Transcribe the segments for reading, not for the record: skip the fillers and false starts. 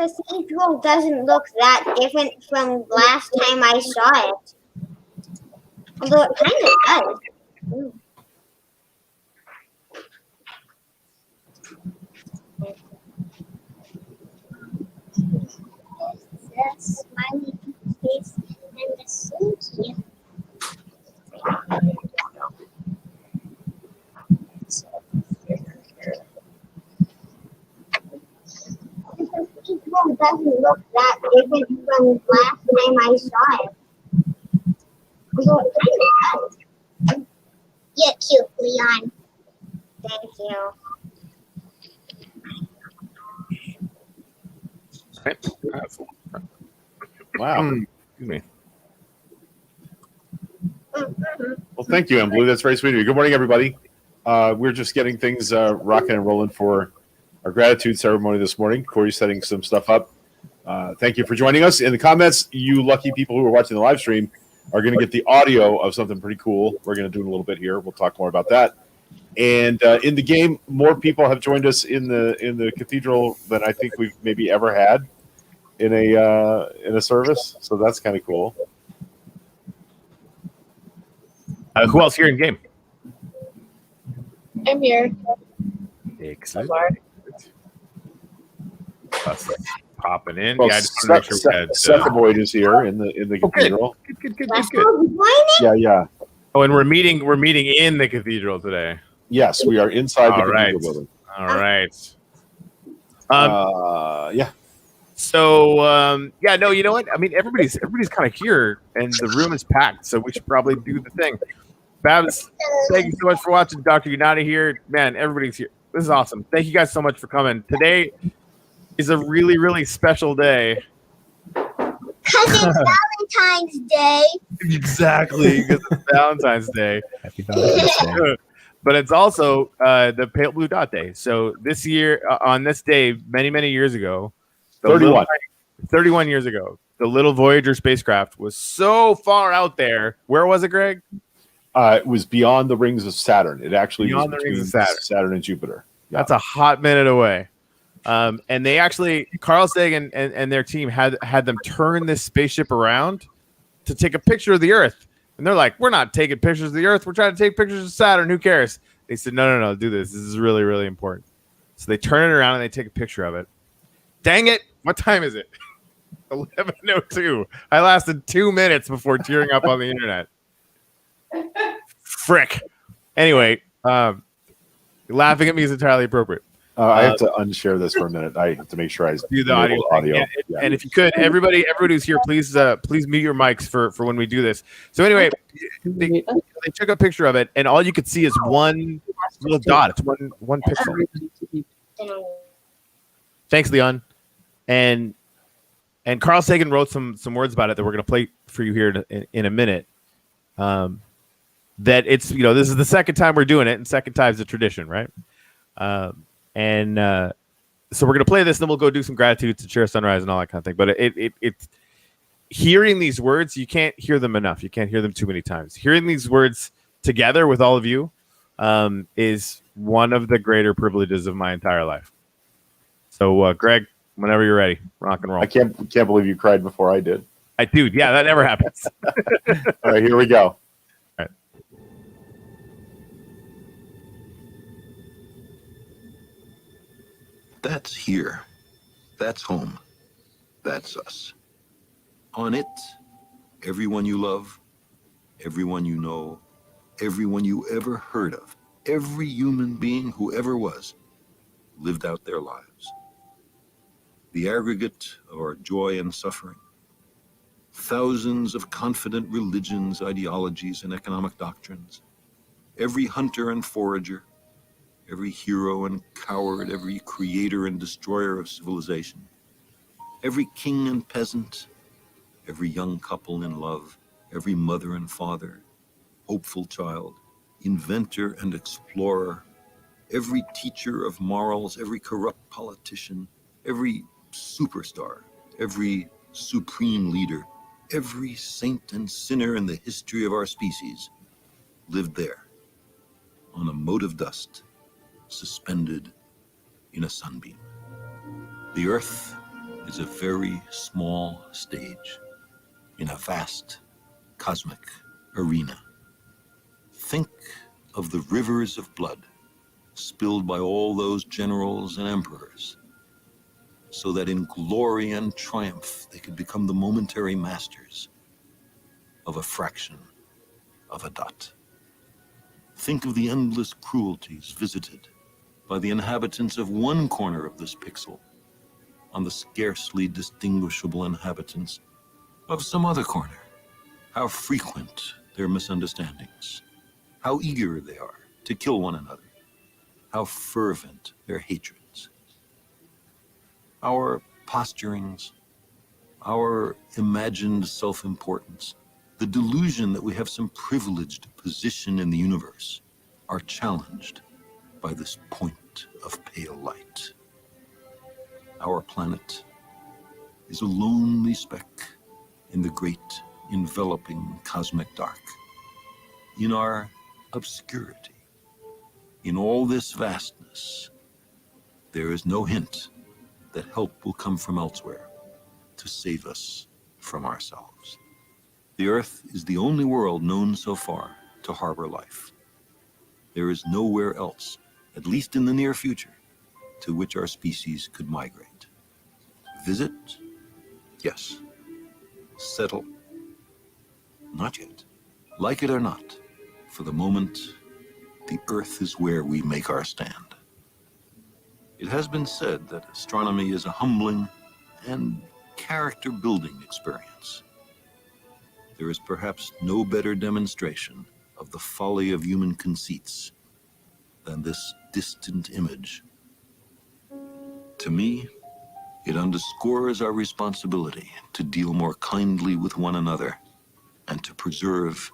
cathedral doesn't look that different from last time I saw it. Although it kind of does. The smiley face and the Suki. The cathedral doesn't look that different from last time I saw it. Although it kind of does. You're cute, Leon. Thank you. Wow. Excuse me. Well, thank you, Blue. That's very sweet of you. Good morning, everybody. We're just getting things rocking and rolling for our gratitude ceremony this morning. Corey's setting some stuff up. Thank you for joining us. In the comments, you lucky people who are watching the live stream are going to get the audio of something pretty cool. We're going to do in a little bit here. We'll talk more about that. And in the game, more people have joined us in the cathedral than I think we've maybe ever had in a service. So that's kind of cool. Who else here in game? I'm here. Excellent. Sorry. Popping in. Well, Yeah, I just want to make sure we had. Seth Boyd is here in the cathedral. Good. Yeah. Oh, and we're meeting in the cathedral today. Yes, we are inside the All right. cathedral building. All right. Yeah. So yeah, no, you know what? I mean, everybody's kind of here, and the room is packed, so we should probably do the thing. Babs, thank you so much for watching. Dr. Unati here, man. Everybody's here. This is awesome. Thank you guys so much for coming. Today is a really, really special day. Because it's Valentine's Day. Exactly, because it's Valentine's Day. Happy Valentine's Day. But it's also the Pale Blue Dot Day. So this year, on this day, many years ago, 31 years ago, the little Voyager spacecraft was so far out there. Where was it, Greg? It was beyond the rings of Saturn. It actually Beyond was the rings between of Saturn. and Jupiter. Yeah. That's a hot minute away. And they actually, Carl Sagan and their team had them turn this spaceship around to take a picture of the Earth. And they're like, we're not taking pictures of the Earth. We're trying to take pictures of Saturn. Who cares? They said, no, do this. This is really, really important. So they turn it around and they take a picture of it. Dang it. What time is it? 11:02. I lasted 2 minutes before tearing up on the internet. Frick. Anyway, laughing at me is entirely appropriate. I have to unshare this for a minute. I have to make sure I do the audio. Yeah. And if you could, everybody who's here, please mute your mics for when we do this. So anyway, they took a picture of it, and all you could see is one little dot. It's one pixel. Thanks, Leon. And Carl Sagan wrote some words about it that we're going to play for you here in a minute. That it's, this is the second time we're doing it, and second time's a tradition, right? So we're gonna play this, then we'll go do some gratitude to share sunrise and all that kind of thing. But it's hearing these words, you can't hear them enough. You can't hear them too many times. Hearing these words together with all of you is one of the greater privileges of my entire life. So, Greg, whenever you're ready, rock and roll. I can't believe you cried before I did. I do. Yeah, that never happens. All right, here we go. That's here. That's home. That's us. On it, everyone you love, everyone you know, everyone you ever heard of, every human being who ever was, lived out their lives. The aggregate of our joy and suffering, thousands of confident religions, ideologies, and economic doctrines, every hunter and forager, every hero and coward, every creator and destroyer of civilization, every king and peasant, every young couple in love, every mother and father, hopeful child, inventor and explorer, every teacher of morals, every corrupt politician, every superstar, every supreme leader, every saint and sinner in the history of our species lived there on a mote of dust, suspended in a sunbeam. The earth is a very small stage in a vast cosmic arena. Think of the rivers of blood spilled by all those generals and emperors, so that in glory and triumph they could become the momentary masters of a fraction of a dot. Think of the endless cruelties visited by the inhabitants of one corner of this pixel on the scarcely distinguishable inhabitants of some other corner. How frequent their misunderstandings, how eager they are to kill one another, how fervent their hatreds. Our posturings, our imagined self-importance, the delusion that we have some privileged position in the universe are challenged by this point of pale light. Our planet is a lonely speck in the great enveloping cosmic dark. In our obscurity, in all this vastness, there is no hint that help will come from elsewhere to save us from ourselves. The Earth is the only world known so far to harbor life. There is nowhere else, at least in the near future, to which our species could migrate. Visit? Yes. Settle? Not yet. Like it or not, for the moment, the Earth is where we make our stand. It has been said that astronomy is a humbling and character-building experience. There is perhaps no better demonstration of the folly of human conceits than this distant image. To me, it underscores our responsibility to deal more kindly with one another and to preserve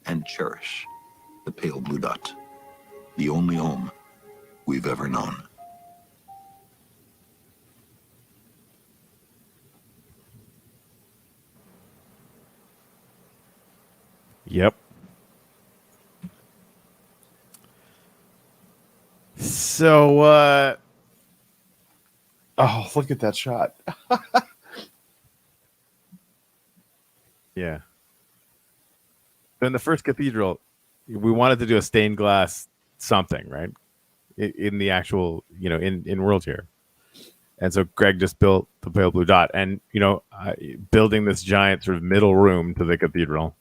and cherish the pale blue dot, the only home we've ever known. Yep. So, Oh, look at that shot. yeah. In the first cathedral, we wanted to do a stained glass something, right? In the actual, in World here. And so Greg just built the pale blue dot, and building this giant sort of middle room to the cathedral.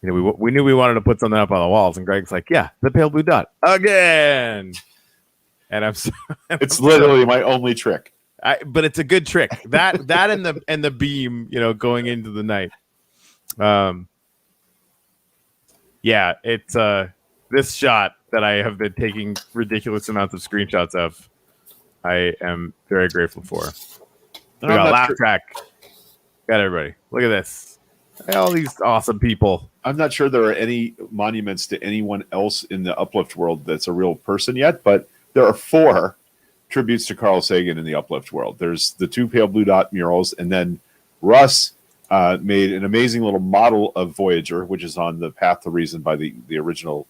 We knew we wanted to put something up on the walls, and Greg's like, "Yeah, the pale blue dot again." And It's literally my only trick. But it's a good trick. That and the beam, going into the night. Yeah, it's this shot that I have been taking ridiculous amounts of screenshots of. I am very grateful for. We got a laugh track. Got everybody. Look at this. All these awesome people. I'm not sure there are any monuments to anyone else in the Uplift world that's a real person yet, but there are 4 tributes to Carl Sagan in the Uplift world. There's the 2 pale blue dot murals, and then Russ made an amazing little model of Voyager, which is on the Path to Reason by the original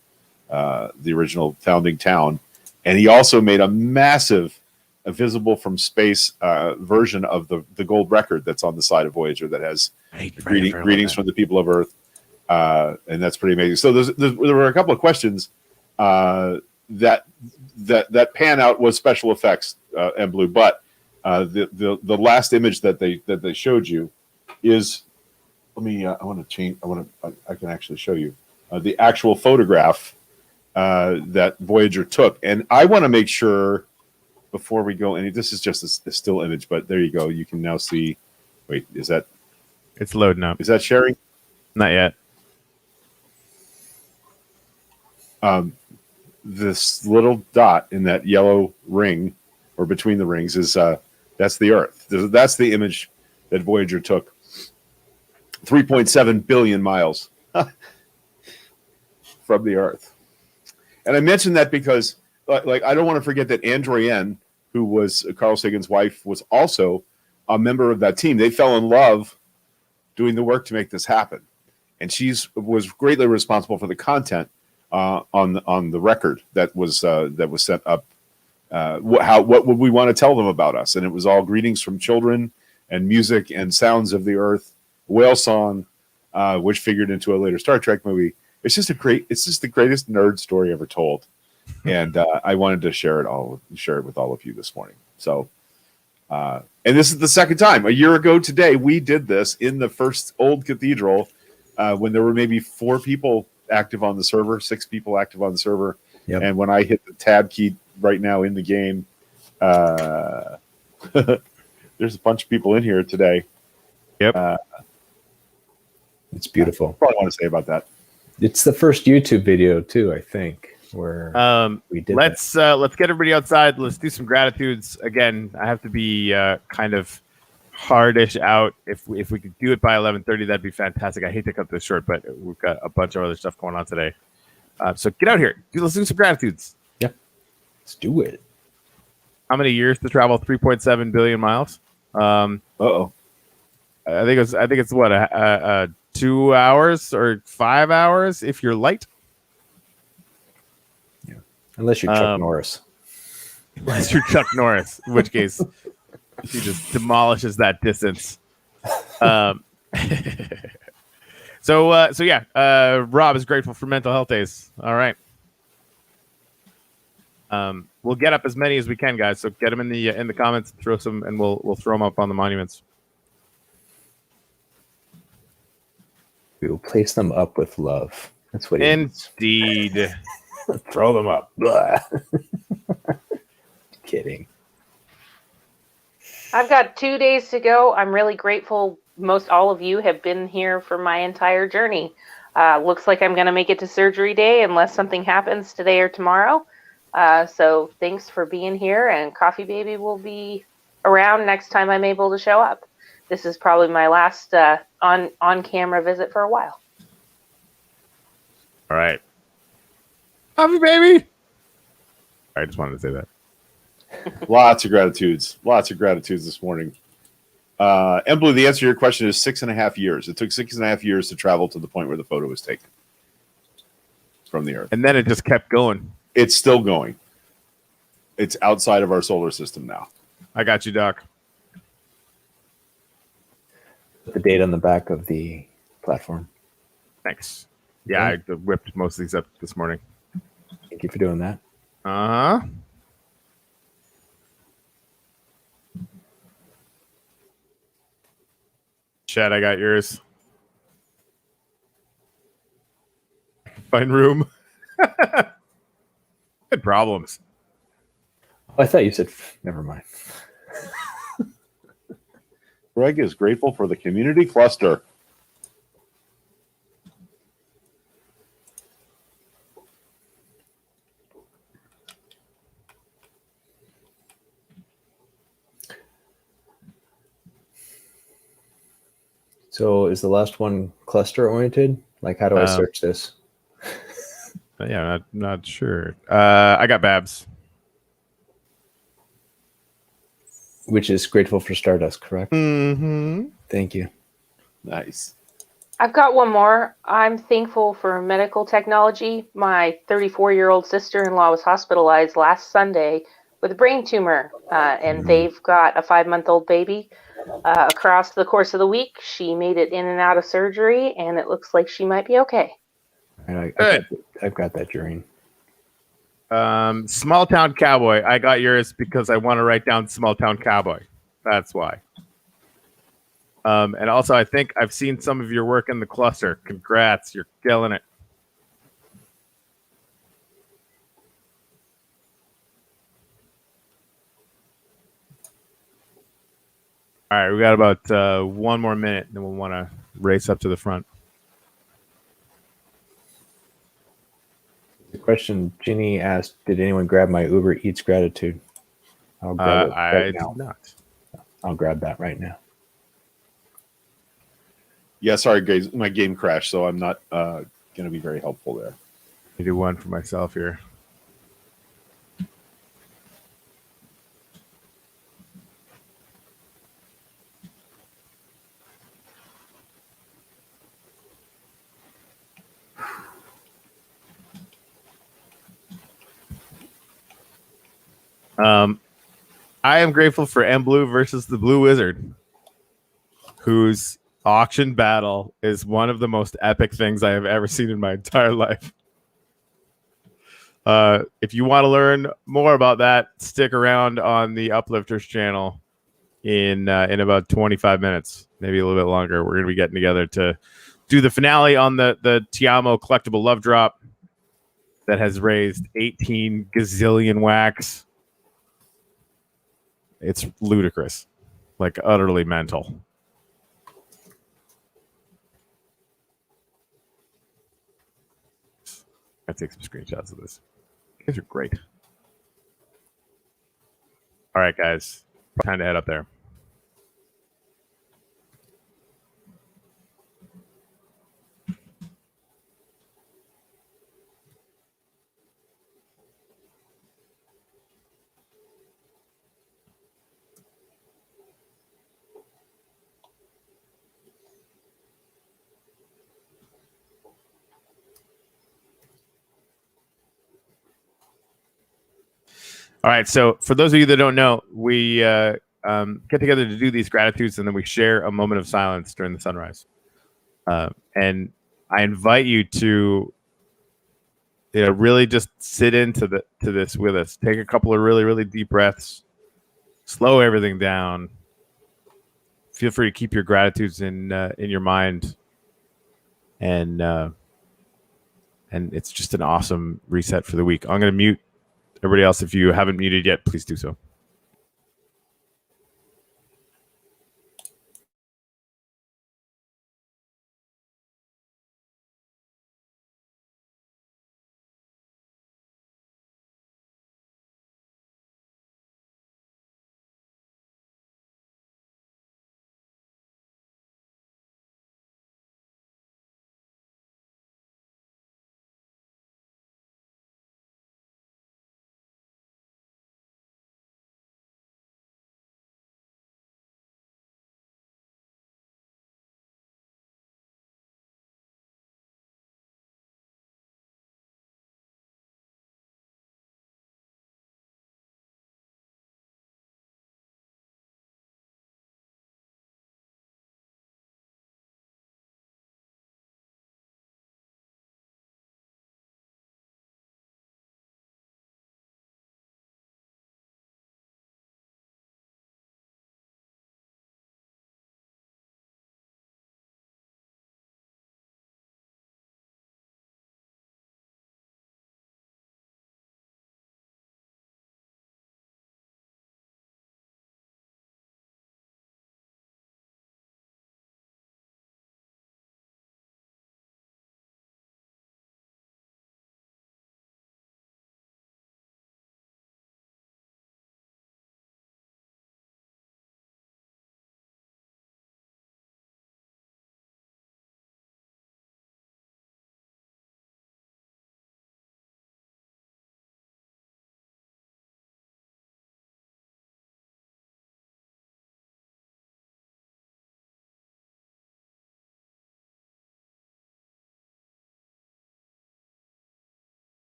founding town, and he also made a massive, visible from space version of the gold record that's on the side of Voyager that has greetings from the people of Earth, and that's pretty amazing. So there were a couple of questions that pan out was special effects and blue, but the last image that they showed you is, let me I want to change, I can actually show you the actual photograph that Voyager took, and I want to make sure before we go any, this is just a still image, but there you go, you can now see. Wait, is that, it's loading up? Is that sharing? Not yet. This little dot in that yellow ring, or between the rings, is that's the Earth. That's the image that Voyager took 3.7 billion miles from the Earth. And I mentioned that because, like, I don't want to forget that Androyen, who was Carl Sagan's wife, was also a member of that team. They fell in love doing the work to make this happen, and was greatly responsible for the content on the record that was sent up. What would we want to tell them about us? And it was all greetings from children and music and sounds of the earth, whale song, which figured into a later Star Trek movie. It's just the greatest nerd story ever told. And I wanted to share it with all of you this morning. So, and this is the second time. A year ago today, we did this in the first old cathedral when there were maybe 4 people active on the server, 6 people active on the server. Yep. And when I hit the tab key right now in the game, there's a bunch of people in here today. Yep. It's beautiful. That's all I want to say about that. It's the first YouTube video too, I think, where we did. Let's get everybody outside. Let's do some gratitudes. Again, I have to be kind of hardish out. If we could do it by 11:30, that'd be fantastic. I hate to cut this short, but we've got a bunch of other stuff going on today. So get out here. Let's do some gratitudes. Yeah, let's do it. How many years to travel 3.7 billion miles? Uh-oh. I think it's what 2 hours or 5 hours if you're light. Yeah, unless you're Chuck Norris. Unless you're Chuck Norris, in which case he just demolishes that distance. So yeah, Rob is grateful for mental health days. All right. We'll get up as many as we can, guys. So get them in the comments, throw some, and we'll throw them up on the monuments. We will place them up with love. That's what. Indeed. Throw them up. Blah. Kidding. I've got 2 days to go. I'm really grateful. Most all of you have been here for my entire journey. Looks like I'm going to make it to surgery day unless something happens today or tomorrow. So thanks for being here, and Coffee Baby will be around next time I'm able to show up. This is probably my last on-camera visit for a while. All right. Coffee Baby. I just wanted to say that. Lots of gratitudes this morning. And Blue, the answer to your question is 6.5 years. It took 6.5 years to travel to the point where the photo was taken from the Earth. And then it just kept going. It's still going. It's outside of our solar system now. I got you, Doc. Put the date on the back of the platform. Thanks. Yeah, I whipped most of these up this morning. Thank you for doing that. Uh-huh. Chad, I got yours. Find room. Good problems. Oh, I thought you said. Never mind. Greg is grateful for the community cluster. So is the last one cluster oriented? Like, how do I search this? Yeah, not sure. I got Babs. Which is grateful for Stardust, correct? Mm-hmm. Thank you. Nice. I've got one more. I'm thankful for medical technology. My 34-year-old sister-in-law was hospitalized last Sunday with a brain tumor, and they've got a 5-month-old baby. Across the course of the week, she made it in and out of surgery, and it looks like she might be okay. I've got that, Joreen. Small Town Cowboy. I got yours because I want to write down Small Town Cowboy. That's why. And also, I think I've seen some of your work in the cluster. Congrats. You're killing it. All right, we got about 1 more minute, and then we'll want to race up to the front. The question Ginny asked, did anyone grab my Uber Eats gratitude? I'll grab it right now. Did not. I'll grab that right now. Yeah, sorry, guys. My game crashed, so I'm not going to be very helpful there. I do one for myself here. I am grateful for M Blue versus the Blue Wizard. whose auction battle is one of the most epic things I have ever seen in my entire life. If you want to learn more about that, stick around on the Uplifters channel in about 25 minutes, maybe a little bit longer. We're going to be getting together to do the finale on the Tiamo collectible love drop that has raised 18 gazillion wax. It's ludicrous, like utterly mental. I take some screenshots of this. You guys are great. All right, guys, time to head up there. All right. So for those of you that don't know, we get together to do these gratitudes, and then we share a moment of silence during the sunrise. And I invite you to, really just sit into this with us. Take a couple of really, really deep breaths. Slow everything down. Feel free to keep your gratitudes in your mind, and it's just an awesome reset for the week. I'm going to mute. Everybody else, if you haven't muted yet, please do so.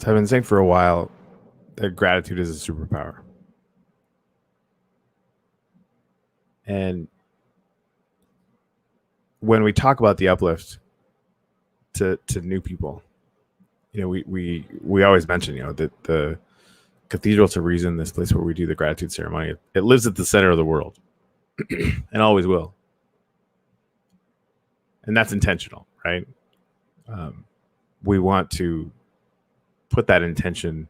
So I've been saying for a while that gratitude is a superpower. And when we talk about the uplift to new people, we always mention, that the Cathedral to Reason, this place where we do the gratitude ceremony, it lives at the center of the world and always will. And that's intentional, right? We want to put that intention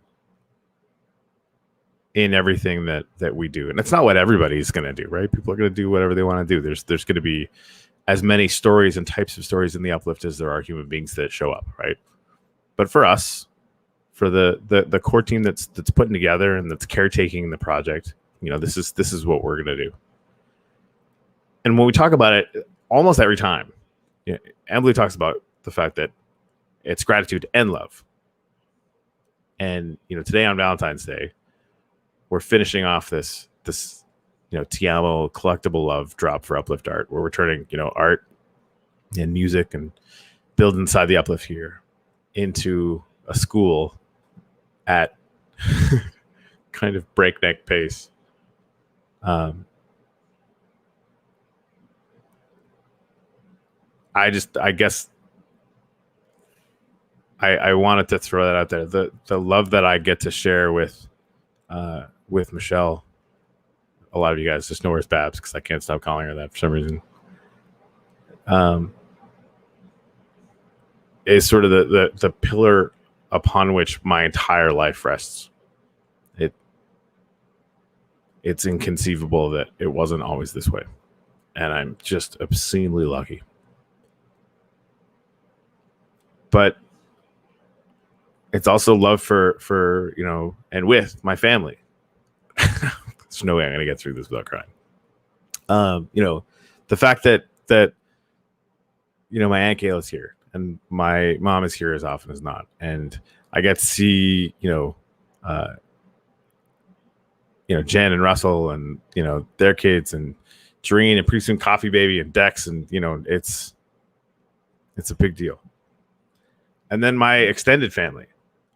in everything that we do. And it's not what everybody's going to do, right? People are going to do whatever they want to do. There's going to be as many stories and types of stories in the uplift as there are human beings that show up, right? But for us, for the core team that's putting together and that's caretaking the project, this is what we're going to do. And when we talk about it, almost every time, Emily talks about the fact that it's gratitude and love. And today on Valentine's Day, we're finishing off this Ti Amo collectible love drop for Uplift Art, where we're turning art and music and build inside the Uplift here into a school at kind of breakneck pace. I guess I wanted to throw that out there. The love that I get to share with Michelle, a lot of you guys just know her as Babs because I can't stop calling her that for some reason. Is sort of the pillar upon which my entire life rests. It's inconceivable that it wasn't always this way, and I'm just obscenely lucky. But it's also love for and with my family. There's no way I'm going to get through this without crying. The fact that my Aunt Gail is here and my mom is here as often as not, and I get to see Jen and Russell and their kids and Doreen and pretty soon Coffee Baby and Dex, and it's a big deal. And then my extended family,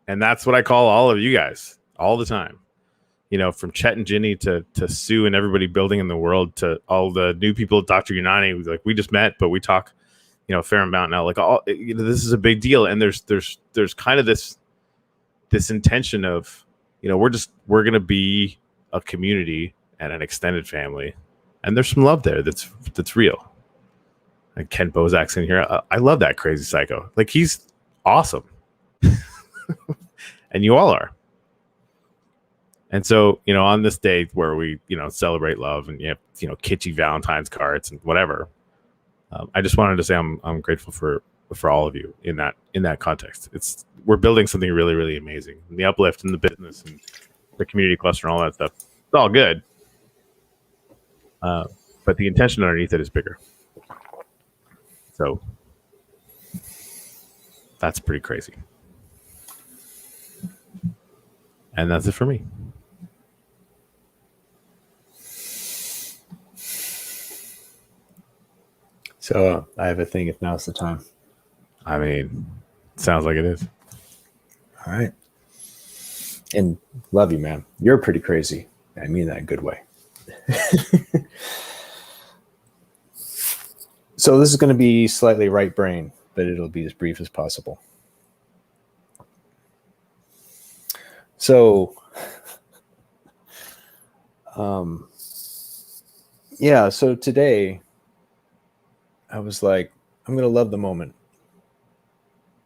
and that's what I call all of you guys all the time. From Chet and Ginny to Sue and everybody building in the world to all the new people, Dr. Unani, like we just met, but we talk, a fair amount now. Like this is a big deal, and there's kind of this intention of we're gonna be a community and an extended family, and there's some love there that's real. And Ken Bozak's in here. I love that crazy psycho. Like he's awesome, and you all are. And so, on this day where we, celebrate love and you have, kitschy Valentine's cards and whatever, I just wanted to say I'm grateful for all of you in that context. We're building something really, really amazing. And the uplift and the business and the community cluster and all that stuff, it's all good. But the intention underneath it is bigger. So that's pretty crazy. And that's it for me. So I have a thing if now's the time. I mean, sounds like it is. All right. And love you, man. You're pretty crazy. I mean that in a good way. So this is going to be slightly right brain, but it'll be as brief as possible. So, so today I was like, I'm going to love the moment.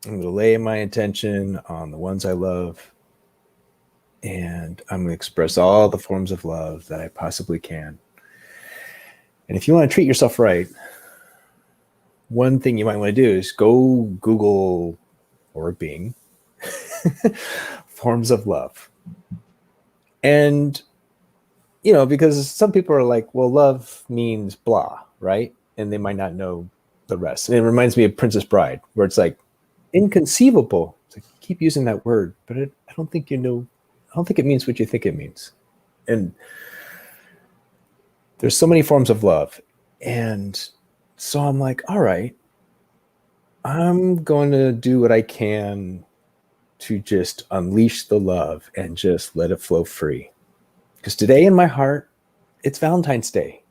I'm going to lay my attention on the ones I love, and I'm going to express all the forms of love that I possibly can. And if you want to treat yourself right, one thing you might want to do is go Google or Bing forms of love. And, because some people are like, well, love means blah, right? And they might not know the rest. And it reminds me of Princess Bride, where it's like inconceivable. It's like, keep using that word, but I don't think I don't think it means what you think it means. And there's so many forms of love. And so I'm like, all right, I'm going to do what I can to just unleash the love and just let it flow free. Because today in my heart, it's Valentine's Day.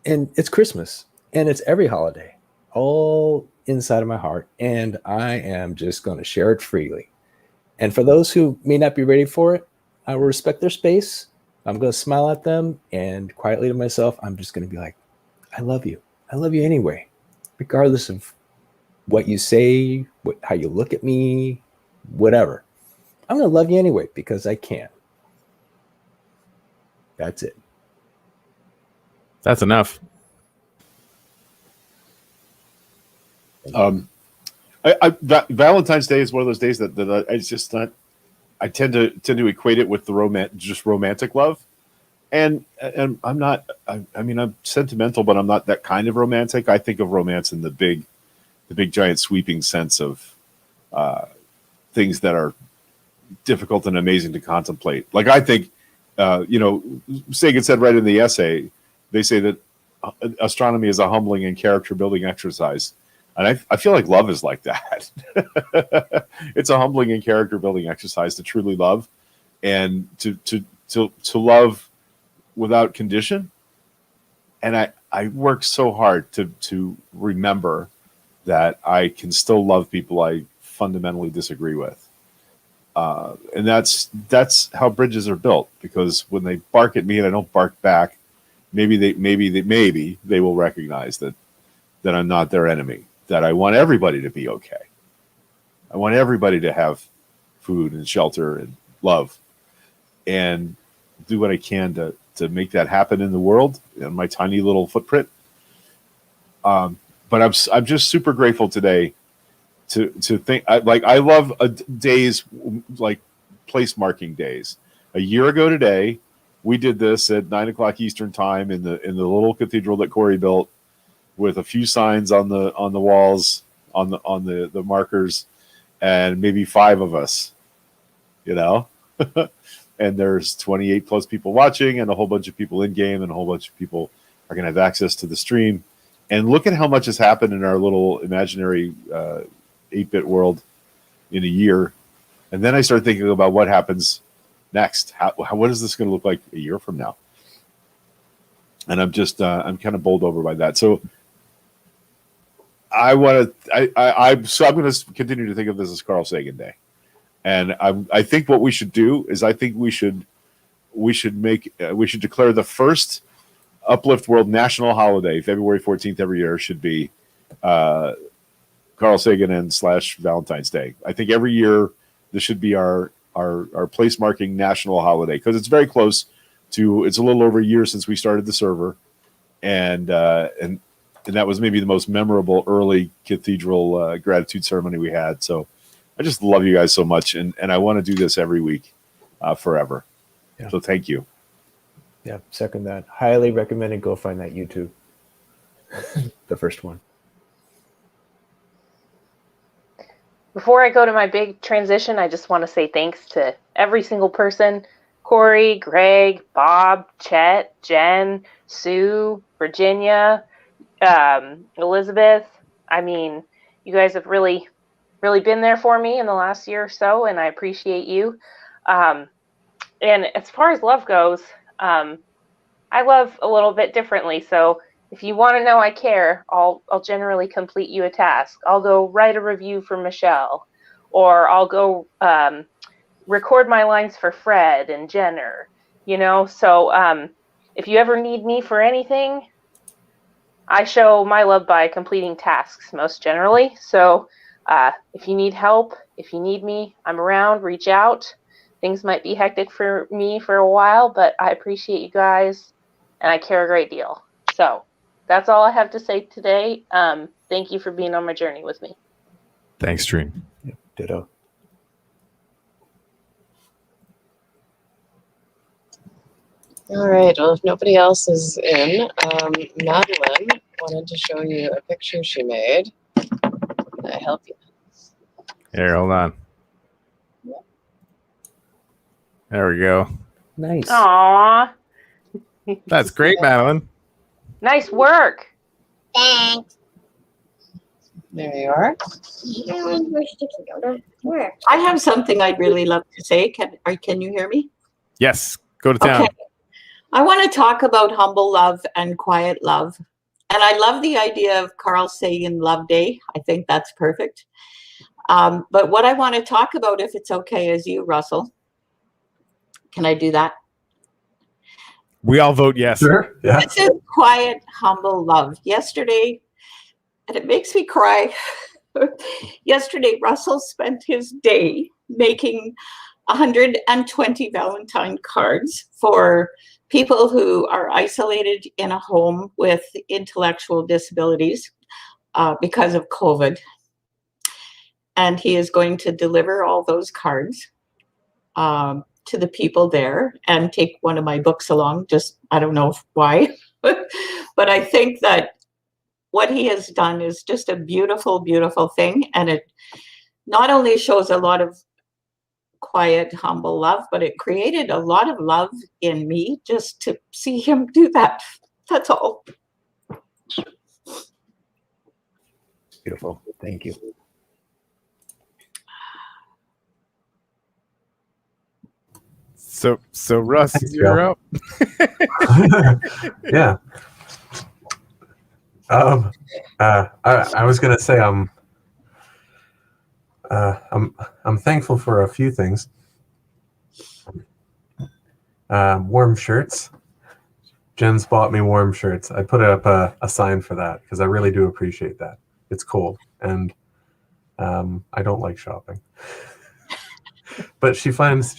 And it's Christmas. And it's every holiday. All inside of my heart. And I am just going to share it freely. And for those who may not be ready for it, I will respect their space. I'm going to smile at them. And quietly to myself, I'm just going to be like, I love you. I love you anyway. Regardless of what you say, how you look at me, whatever. I'm going to love you anyway because I can. That's it. That's enough. Valentine's Day is one of those days that it's just not. I tend to equate it with the just romantic love, and I'm not. I mean, I'm sentimental, but I'm not that kind of romantic. I think of romance in the big giant sweeping sense of things that are difficult and amazing to contemplate. Like I think, Sagan said right in the essay, they say that astronomy is a humbling and character building exercise. And I feel like love is like that. It's a humbling and character building exercise to truly love, and to love without condition. And I work so hard to remember that I can still love people I fundamentally disagree with. And that's how bridges are built, because when they bark at me and I don't bark back, maybe they will recognize that I'm not their enemy. That I want everybody to be okay. I want everybody to have food and shelter and love, and do what I can to make that happen in the world in my tiny little footprint. But I'm just super grateful today to think. I love days like place marking days. A year ago today, we did this at 9:00 Eastern time in the little cathedral that Corey built, with a few signs on the walls, on the markers, and maybe 5 of us, and there's 28 plus people watching, and a whole bunch of people in game, and a whole bunch of people are going to have access to the stream. And look at how much has happened in our little imaginary 8-bit world in a year. And then I started thinking about what happens next. What is this going to look like a year from now? And I'm just I'm kind of bowled over by that. So I'm going to continue to think of this as Carl Sagan Day, and I think what we should do is we should declare the first Uplift World national holiday, February 14th every year, should be Carl Sagan and / Valentine's Day. I think every year this should be our place marking national holiday, because it's very close to. It's a little over a year since we started the server, and that was maybe the most memorable early cathedral gratitude ceremony we had. So I just love you guys so much, and I want to do this every week forever. Yeah. So thank you. Yeah, second that. Highly recommended. Go find that YouTube. The first one. Before I go to my big transition, I just want to say thanks to every single person: Corey, Greg, Bob, Chet, Jen, Sue, Virginia, Elizabeth. I mean, you guys have really been there for me in the last year or so, and I appreciate you. And as far as love goes, I love a little bit differently. So if you want to know I care, I'll generally complete you a task. I'll go write a review for Michelle, or I'll go record my lines for Fred and Jenner, So if you ever need me for anything, I show my love by completing tasks most generally. So if you need help, if you need me, I'm around, reach out. Things might be hectic for me for a while, but I appreciate you guys and I care a great deal. So that's all I have to say today. Thank you for being on my journey with me. Thanks, Dream. Yeah, ditto. All right. Well, if nobody else is in, Madeline wanted to show you a picture she made. Can I help you? Here, hold on. There we go. Nice. Aww. That's great, Madeline. Nice work. Thanks. There you are. Where? I have something I'd really love to say. Can you hear me? Yes, go to town. Okay. I want to talk about humble love and quiet love. And I love the idea of Carl Sagan Love Day. I think that's perfect. But what I want to talk about, if it's okay, is you, Russell. Can I do that? We all vote yes. Sure. Yeah. This is quiet, humble love. Yesterday, and it makes me cry. Yesterday, Russell spent his day making 120 Valentine cards for people who are isolated in a home with intellectual disabilities because of COVID. And he is going to deliver all those cards to the people there and take one of my books along. Just, I don't know why, but I think that what he has done is just a beautiful, beautiful thing. And it not only shows a lot of quiet, humble love, but it created a lot of love in me just to see him do that. That's all. Beautiful. Thank you. So Russ, Thanks, you're Bill. up. Yeah. I was gonna say I'm thankful for a few things. Warm shirts. Jen's bought me warm shirts. I put up a sign for that because I really do appreciate that. It's cold and I don't like shopping. But she finds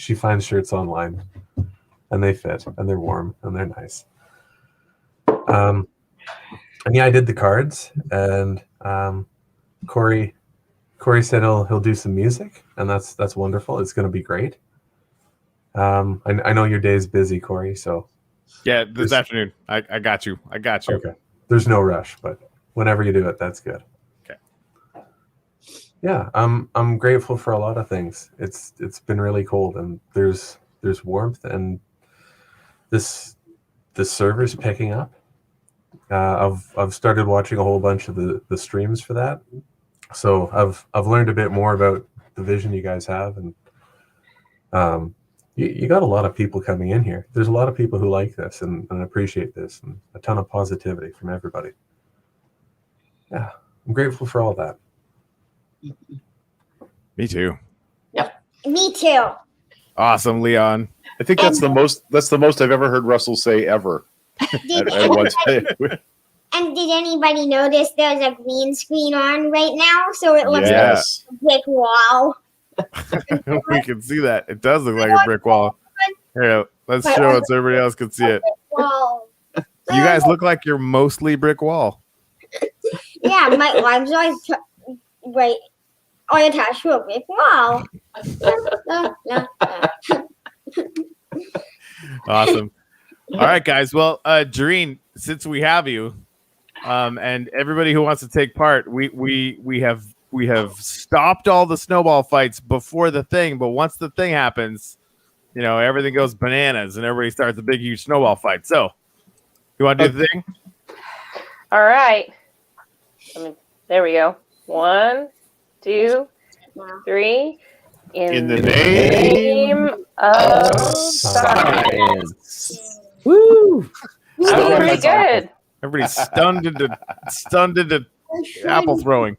shirts online and they fit and they're warm and they're nice. And yeah, I did the cards and Corey said he'll do some music and that's wonderful. It's going to be great. I know your day is busy, Corey, so Yeah, this afternoon. I got you. okay. There's no rush, but whenever you do it, that's good. Okay. Yeah, I'm grateful for a lot of things. It's been really cold and there's warmth and this server's picking up. I've started watching a whole bunch of the streams for that. So I've learned a bit more about the vision you guys have and you got a lot of people coming in here. There's a lot of people who like this and appreciate this and a ton of positivity from everybody. Yeah, I'm grateful for all that. Me too. Me too. Awesome, Leon. I think that's the most I've ever heard Russell say ever. Did, at one time. and did anybody notice there's a green screen on right now? So it looks Yes. like a brick wall. We can see that. It does look like a brick wall. Here, let's show it so everybody else can see it. Wall. You guys look like you're mostly brick wall. Yeah, my legs are right are attached to a brick wall. Awesome. All right, guys. Well, Jareen, since we have you, and everybody who wants to take part, we have stopped all the snowball fights before the thing, but once the thing happens, you know, everything goes bananas and everybody starts a big, huge snowball fight. So, you want to do the thing? All right. There we go. 1, 2, 3. In the name of Science. Woo! That was pretty good. Everybody's stunned into apple throwing.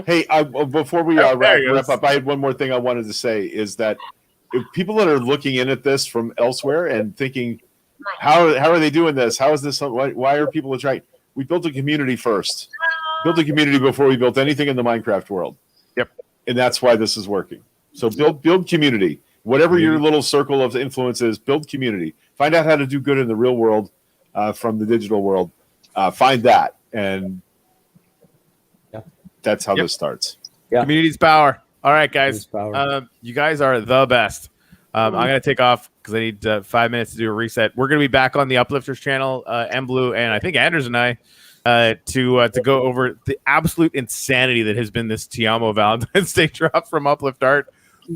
Hey, before we There wrap he is. up, I had one more thing I wanted to say is that if people that are looking in at this from elsewhere and thinking, how are they doing this? How is this? Why are people trying? We built a community first. Built a community before we built anything in the Minecraft world. Yep. And that's why this is working. So build community. Whatever your little circle of influence is, build community. Find out how to do good in the real world from the digital world. Find that. And that's how this starts. Yeah. Community's power. All right, guys. Community's power. You guys are the best. I'm going to take off because I need 5 minutes to do a reset. We're going to be back on the Uplifters channel, Blue, and I think Anders and I, to go over the absolute insanity that has been this Tiamo Valentine's Day drop from Uplift Art.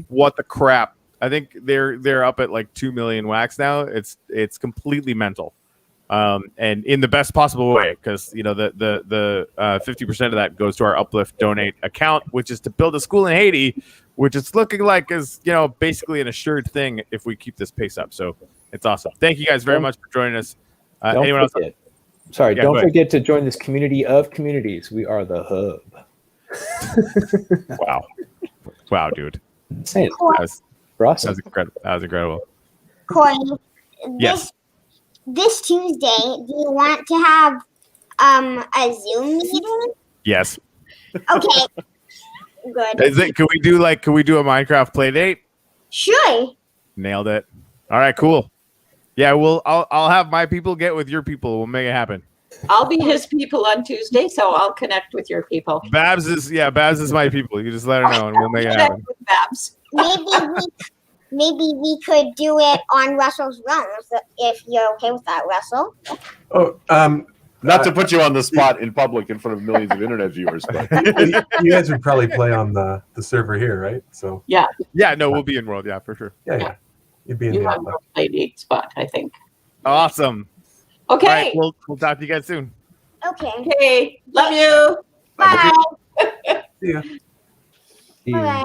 What the crap? I think they're up at like 2 million wax now. It's completely mental, and in the best possible way, because you know the 50% of that goes to our Uplift Donate account, which is to build a school in Haiti, which it's looking like is basically an assured thing if we keep this pace up. So it's awesome. Thank you guys very much for joining us. Anyone else? Sorry, Yeah, don't go ahead. forget to join this community of communities. We are the hub. Wow, dude. Saying That was awesome. incredible. That was incredible. Corey, Yes. this Tuesday, do you want to have a Zoom meeting? Yes. Okay. Good. Can we do a Minecraft play date? Sure. Nailed it. All right, cool. Yeah, I'll have my people get with your people. We'll make it happen. I'll be his people on Tuesday, so I'll connect with your people. Babs is my people. You just let her know and we'll make it Connect happen. with Babs. Maybe we could do it on Russell's Realms if you're okay with that, Russell. Oh, Not to put you on the spot in public in front of millions of internet viewers, but you guys would probably play on the server here, right? So Yeah, No, we'll be in World, yeah, for sure. yeah. You'd be in you the have outlet. no lady spot, I think. Awesome. Okay. All right, we'll talk to you guys soon. Okay. Okay. Love you. Bye. See ya. Bye.